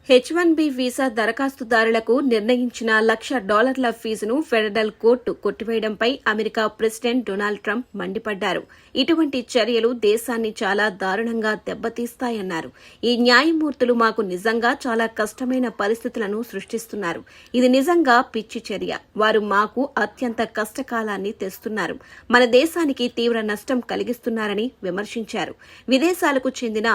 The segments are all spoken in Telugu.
H-1B వీసా దరఖాస్తుదారులకు నిర్ణయించిన $1,00,000 ఫీజును ఫెడరల్ కోర్టు కొట్టివేయడంపై అమెరికా ప్రెసిడెంట్ డొనాల్డ్ ట్రంప్ మండిపడ్డారు. ఇటువంటి చర్యలు దేశాన్ని చాలా దారుణంగా దెబ్బతీస్తాయన్నారు. ఈ న్యాయమూర్తులు మాకు నిజంగా చాలా కష్టమైన పరిస్థితులను సృష్టిస్తున్నారు. ఇది నిజంగా పిచ్చి చర్య. వారు మాకు అత్యంత కష్టకాలాన్ని తెస్తున్నారు. మన దేశానికి తీవ్ర నష్టం కలిగిస్తున్నారని విమర్శించారు. విదేశాలకు చెందిన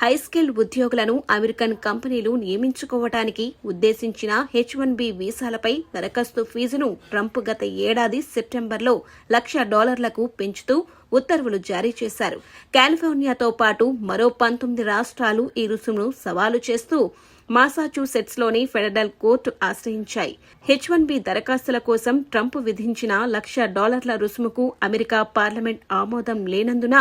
హైస్కిల్డ్ ఉద్యోగులను అమెరికన్ కంపెనీలు నియమించుకోవటానికి ఉద్దేశించిన H-1B వీసాలపై దరఖాస్తు ఫీజును ట్రంప్ గత ఏడాది సెప్టెంబర్లో $1,00,000కు పెంచుతూ ఉత్తర్వులు జారీ చేశారు. కాలిఫోర్నియాతో పాటు మరో 19 రాష్ట్రాలు ఈ రుసుమును సవాలు చేస్తూ మాసాచ్యూసెట్స్లోని ఫెడరల్ కోర్టు ఆశ్రయించాయి. H-1B దరఖాస్తుల కోసం ట్రంప్ విధించిన $1,00,000 రుసుముకు అమెరికా పార్లమెంట్ ఆమోదం లేనందున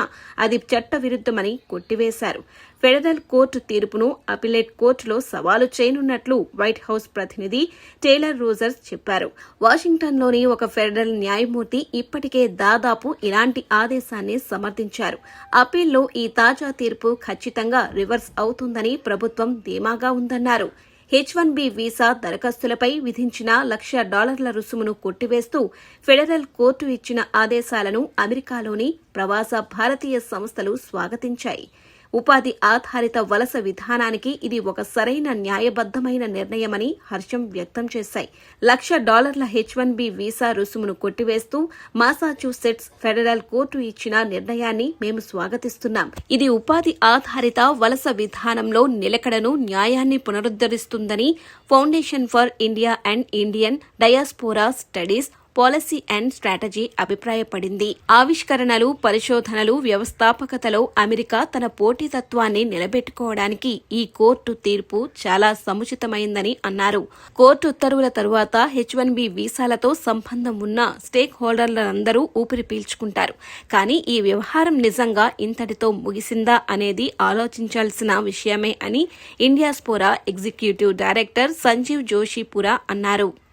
అది చట్టవిరుద్ధమని కొట్టివేశారు. ఫెడరల్ కోర్టు తీర్పును అపిలేట్ కోర్టులో సవాలు చేయనున్నట్లు వైట్ హౌస్ ప్రతినిధి టేలర్ రోజర్స్ చెప్పారు. వాషింగ్టన్లోని ఒక ఫెడరల్ న్యాయమూర్తి ఇప్పటికే దాదాపు ఇలాంటి ఆదేశాన్ని సమర్థించారు. అప్పీల్లో ఈ తాజా తీర్పు ఖచ్చితంగా రివర్స్ అవుతుందని ప్రభుత్వం ధీమాగా ఉందన్నారు. H-1B వీసా దరఖాస్తులపై విధించిన $1,00,000 రుసుమును కొట్టివేస్తూ ఫెడరల్ కోర్టు ఇచ్చిన ఆదేశాలను అమెరికాలోని ప్రవాస భారతీయ సంస్థలు స్వాగతించాయి. ఉపాధి ఆధారిత వలస విధానానికి ఇది ఒక సరైన న్యాయబద్దమైన నిర్ణయమని హర్షం వ్యక్తం చేశాయి. $1,00,000 H-1B వీసా రుసుమును కొట్టివేస్తూ మాసాచ్యూసెట్స్ ఫెడరల్ కోర్టు ఇచ్చిన నిర్ణయాన్ని మేము స్వాగతిస్తున్నాం. ఇది ఉపాధి ఆధారిత వలస విధానంలో నిలకడను, న్యాయాన్ని పునరుద్ధరిస్తుందని foundation for India and Indian diaspora studies policy and strategy అభిప్రాయపడింది. ఆవిష్కరణలు, పరిశోధనలు, వ్యవస్థాపకతలో అమెరికా తన పోటీతత్వాన్ని నిలబెట్టుకోవడానికి ఈ కోర్టు తీర్పు చాలా సముచితమైందని అన్నారు. కోర్టు ఉత్తర్వుల తరువాత H-1B వీసాలతో సంబంధం ఉన్న స్టేక్ హోల్డర్లందరూ ఊపిరి పీల్చుకుంటారు. కానీ ఈ వ్యవహారం నిజంగా ఇంతటితో ముగిసిందా అనేది ఆలోచించాల్సిన విషయమే అని ఇండియాస్పోరా ఎగ్జిక్యూటివ్ డైరెక్టర్ సంజీవ్ జోషిపురా అన్నారు.